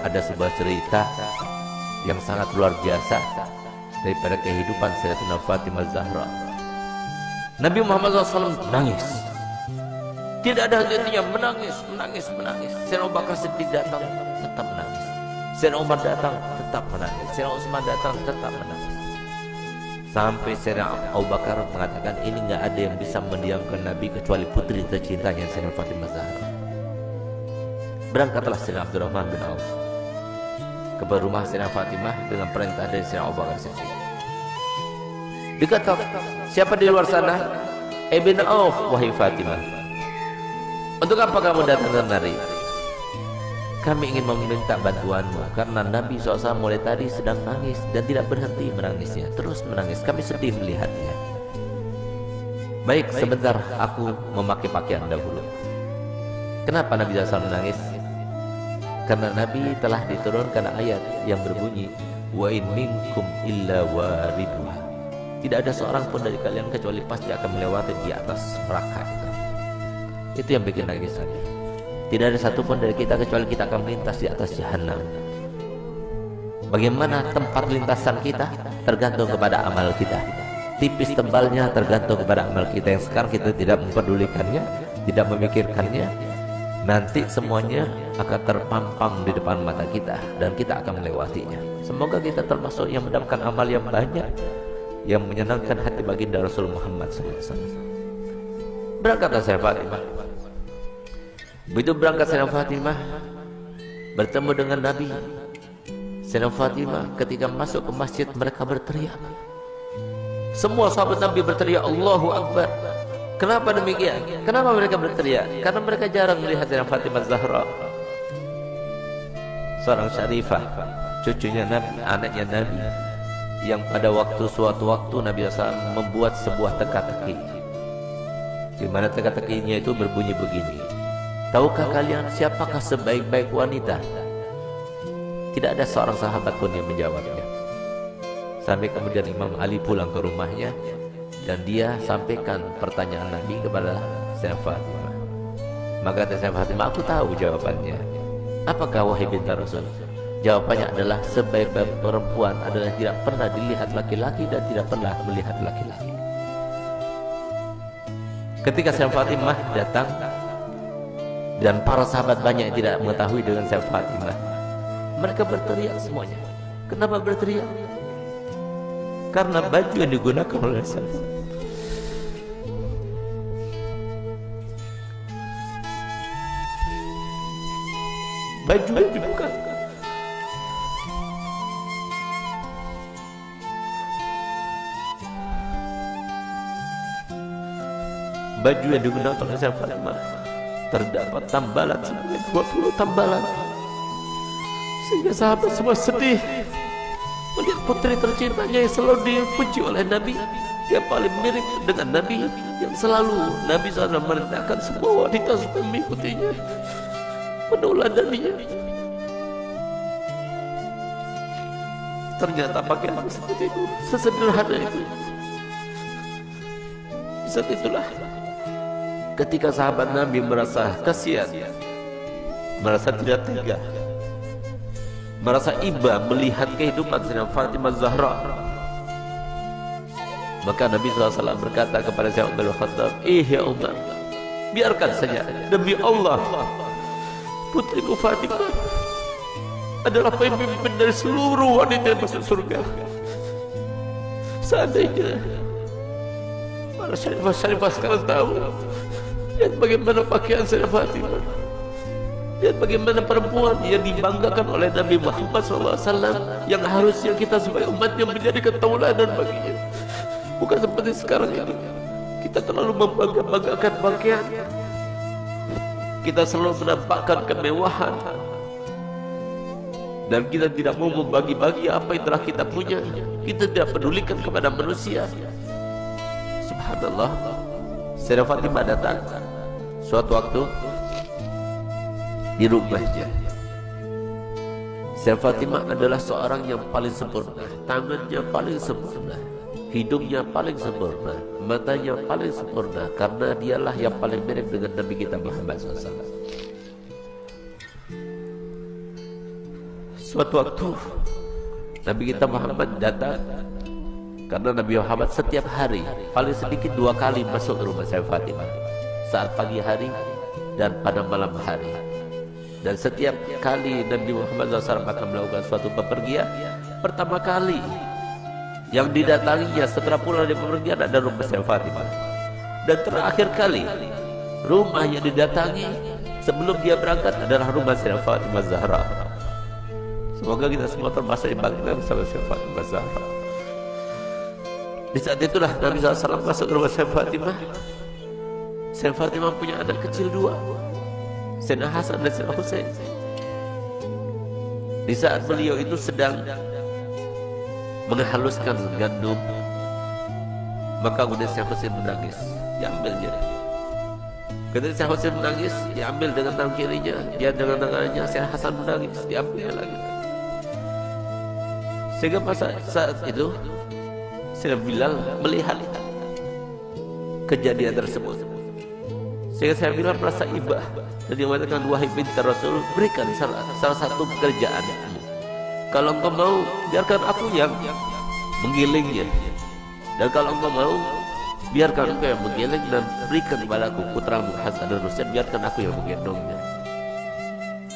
ada sebuah cerita yang sangat luar biasa daripada kehidupan Sayyidatina Fatimah Zahra. Nabi Muhammad SAW menangis, tidak ada henti-hentinya, menangis. Sayyidina Abu Bakar Siddiq datang, tetap menangis. Sayyidina Umar datang, tetap menangis. Sayyidina Utsman datang, tetap menangis. Sampai Sayyidina Abu Bakar mengatakan, ini nggak ada yang bisa mendiamkan Nabi kecuali putri tercintanya Sayyidina Fatimah Zahra. Berangkatlah Sayyidina Abdurrahman bin Auf ke rumah Sayyidina Fatimah dengan perintah dari Sayyidina Abu Bakar Siddiq. Dikatakan, siapa di luar sana? Ibn Auf, wahai Fatimah. Untuk apa kamu datang kemari? Kami ingin meminta bantuanmu karena Nabi SAW mulai tadi sedang nangis dan tidak berhenti menangisnya, terus menangis. Kami sedih melihatnya. Baik, sebentar aku memakai pakaian dahulu. Kenapa Nabi SAW menangis? Karena Nabi telah diturunkan ayat yang berbunyi, wa in minkum illa wariduha. Tidak ada seorang pun dari kalian kecuali pasti akan melewati di atas neraka itu. Itu yang bikin nangis Nabi. Tidak ada satupun dari kita kecuali kita akan melintas di atas jahanam. Bagaimana tempat lintasan kita tergantung kepada amal kita. Tipis tebalnya tergantung kepada amal kita yang sekarang kita tidak memperdulikannya, tidak memikirkannya. Nanti semuanya akan terpampang di depan mata kita dan kita akan melewatinya. Semoga kita termasuk yang mendapatkan amal yang banyak, yang menyenangkan hati baginda Rasul Muhammad SAW. Berangkatlah Sayyidah Fatimah. Begitu berangkat Sayyidah Fatimah bertemu dengan Nabi. Sayyidah Fatimah ketika masuk ke masjid mereka berteriak. Semua sahabat Nabi berteriak Allahu Akbar. Kenapa demikian? Kenapa mereka berteriak? Karena mereka jarang melihat Sayyidah Fatimah Zahra, seorang syarifah, cucunya Nabi, anaknya Nabi, yang pada suatu waktu Nabi SAW membuat sebuah teka-teki, di mana teka-tekinya itu berbunyi begini. Tahukah kalian siapakah sebaik-baik wanita? Tidak ada seorang sahabat pun yang menjawabnya. Sampai kemudian Imam Ali pulang ke rumahnya dan dia sampaikan pertanyaan Nabi kepada Sayyidah Fatimah. Maka kata Sayyidah Fatimah, aku tahu jawabannya. Apakah wahai binti Rasul? Jawabannya adalah sebaik-baik perempuan adalah tidak pernah dilihat laki-laki dan tidak pernah melihat laki-laki. Ketika Sayyidah Fatimah datang dan para sahabat banyak yang tidak mengetahui dengan Sayyidah Fatimah, mereka berteriak semuanya. Kenapa berteriak? Karena baju yang digunakan oleh Sayyidah, baju yang dibuka, baju yang digunakan oleh Sayyidah Fatimah terdapat tambalan sebanyak 20 tambalan, sehingga sahabat semua sedih melihat putri tercintanya yang selalu dipuji oleh Nabi, yang paling mirip dengan Nabi, yang selalu Nabi SAW merintahkan semua wanita supaya mengikutinya, meneladaninya. Ternyata pakaian seperti itu, sesederhana itu. Saat itulah ketika sahabat Nabi merasa kasihan, merasa tidak tega, merasa iba melihat kehidupan Sayyidah Fatimah Zahra, maka Nabi SAW berkata kepada Sayyidina Umar bin Khattab, ya Umar, biarkan saja, demi Allah putriku Fatimah adalah pemimpin dari seluruh wanita yang masuk surga. Seandainya para syarifah sekarang tahu, lihat bagaimana pakaian Sayyidah Fatimah, lihat bagaimana perempuan yang dibanggakan oleh Nabi Muhammad SAW, yang harusnya kita sebagai umatnya menjadi tauladan baginya. Bukan seperti sekarang ini, kita terlalu membangga-banggakan pakaian, kita selalu menampakkan kemewahan, dan kita tidak mau membagi-bagi apa yang telah kita punya. Kita tidak pedulikan kepada manusia. Subhanallah, Sayyidah Fatimah datang suatu waktu di rumahnya. Sayyidah Fatimah adalah seorang yang paling sempurna, tangannya paling sempurna, hidungnya paling sempurna, matanya paling sempurna, karena dialah yang paling mirip dengan Nabi kita Muhammad SAW. Suatu waktu Nabi kita Muhammad datang, karena Nabi Muhammad setiap hari paling sedikit 2 kali masuk ke rumah saya Fatimah, saat pagi hari dan pada malam hari. Dan setiap kali Nabi Muhammad SAW akan melakukan suatu bepergian, pertama kali yang didatanginya setelah pulang dari bepergian ada rumah saya Fatimah. Dan terakhir kali rumah yang didatangi sebelum dia berangkat adalah rumah saya Fatimah Zahra. Semoga kita semua termasuk yang bangga bersama Sayyidah Fatimah Zahra. Di saat itulah Nabi SAW masuk ke rumah Sayyidah Fatimah. Sayyidah Fatimah punya anak kecil 2, Sayyidina Hasan dan Sayyidina Husain. Di saat beliau itu sedang menghaluskan gandum, maka kemudian Sayyidina Husain menangis, diambilnya. Ketika Sayyidina Husain menangis, diambil dengan tangan kirinya, dia dengan tangannya. Sayyidina Hasan menangis, diambil lagi. Sehingga saat itu Sayyidina Bilal melihat kejadian tersebut, sehingga Sayyidina Bilal merasa iba dan dia mengatakan, wahai binti Rasul, berikan salah satu pekerjaan. Kalau engkau mau, biarkan aku yang menggilingnya, dan kalau engkau mau, biarkan engkau yang menggiling dan berikan kepadaku putramu Hasan dan Husain, biarkan aku yang menggendongnya.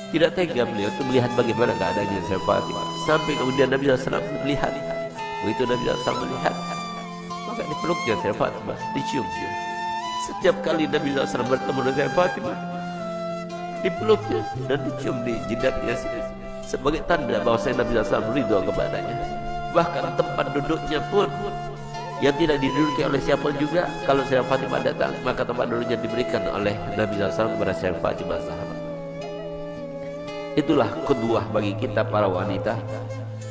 Tidak tega beliau itu melihat bagaimana keadaannya Sayyidah Fatimah. Sampai kemudian Nabi SAW melihat. Begitu Nabi SAW melihat, maka dipeluknya Sayyidah Fatimah, diciumnya. Setiap kali Nabi SAW bertemu dengan Sayyidah Fatimah, dipeluknya dan dicium di jidatnya sebagai tanda bahwa Nabi SAW ridho kepadanya. Bahkan tempat duduknya pun yang tidak diduduki oleh siapa juga, kalau Sayyidah Fatimah datang, maka tempat duduknya diberikan oleh Nabi SAW kepada Sayyidah Fatimah Zahra. Itulah kedua bagi kita para wanita.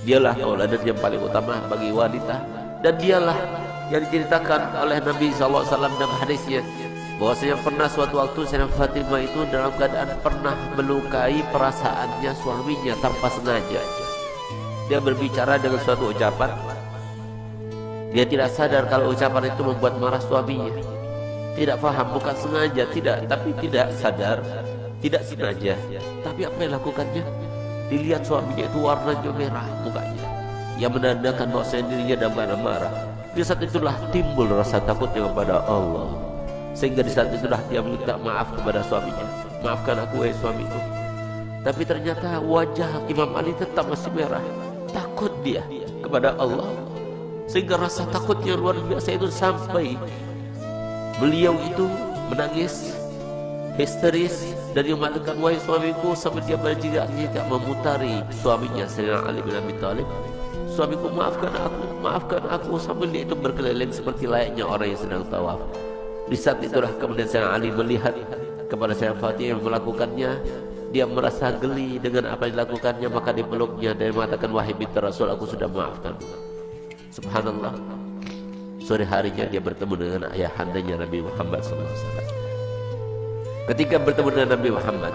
Dialah tauladan yang paling utama bagi wanita, dan dialah yang diceritakan oleh Nabi SAW dalam hadisnya, bahwasanya pernah suatu waktu Sayyidah Fatimah itu dalam keadaan pernah melukai perasaannya suaminya tanpa sengaja. Dia berbicara dengan suatu ucapan, dia tidak sadar kalau ucapan itu membuat marah suaminya. Tidak paham, bukan sengaja, tapi tidak sadar, tidak sengaja. Tapi apa yang lakukannya? Dilihat suaminya itu warnanya merah mukanya, yang menandakan bahwa dirinya dalam keadaan marah. Di saat itulah timbul rasa takutnya kepada Allah, sehingga di saat itulah dia minta maaf kepada suaminya. Maafkan aku wahai suamiku. Tapi ternyata wajah Imam Ali tetap masih merah. Takut dia kepada Allah, sehingga rasa takutnya luar biasa itu sampai beliau itu menangis histeris dan dia mengatakan, wahai suamiku, sampai dia berjika memutari suaminya Sayyidina Ali bin Abi Thalib, suamiku maafkan aku, sambil dia itu berkeliling seperti layaknya orang yang sedang tawaf. Di saat itulah kemudian Sayyidina Ali melihat kepada Sayyidah Fatimah yang melakukannya, dia merasa geli dengan apa yang dilakukannya, maka dipeluknya dan mengatakan, wahai binti Rasul, aku sudah maafkan. Subhanallah, sore harinya dia bertemu dengan ayahandanya Nabi Muhammad SAW. Ketika bertemu dengan Nabi Muhammad,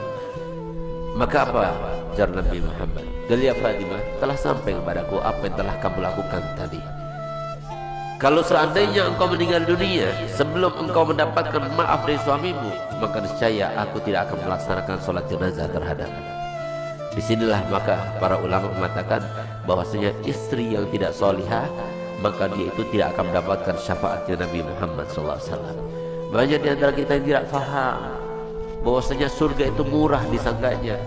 maka apa ujar Nabi Muhammad? Ya Fatimah, telah sampai kepadaku apa yang telah kamu lakukan tadi. Kalau seandainya engkau meninggal dunia sebelum engkau mendapatkan maaf dari suamimu, maka niscaya aku tidak akan melaksanakan sholat jenazah terhadapmu. Disinilah maka para ulama mengatakan bahwasanya istri yang tidak solihah, maka dia itu tidak akan mendapatkan syafaatnya Nabi Muhammad SAW. Banyak di antara kita yang tidak faham bahwasanya surga itu murah disangkanya,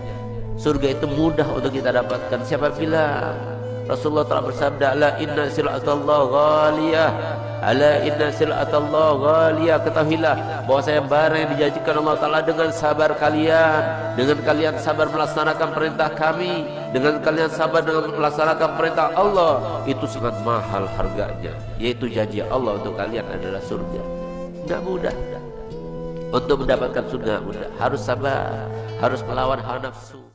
surga itu mudah untuk kita dapatkan. Siapa bilang? Rasulullah telah bersabda, ala inna sil'atallah ghaliyah, ala inna sil'atallah ghaliyah. Ketahuilah bahwasanya barang yang dijanjikan Allah Ta'ala dengan sabar kalian, dengan kalian sabar melaksanakan perintah kami, dengan kalian sabar dengan melaksanakan perintah Allah, itu sangat mahal harganya, yaitu janji Allah untuk kalian adalah surga. Tidak mudah untuk mendapatkan surga, mudah. Harus sabar, harus melawan hawa nafsu.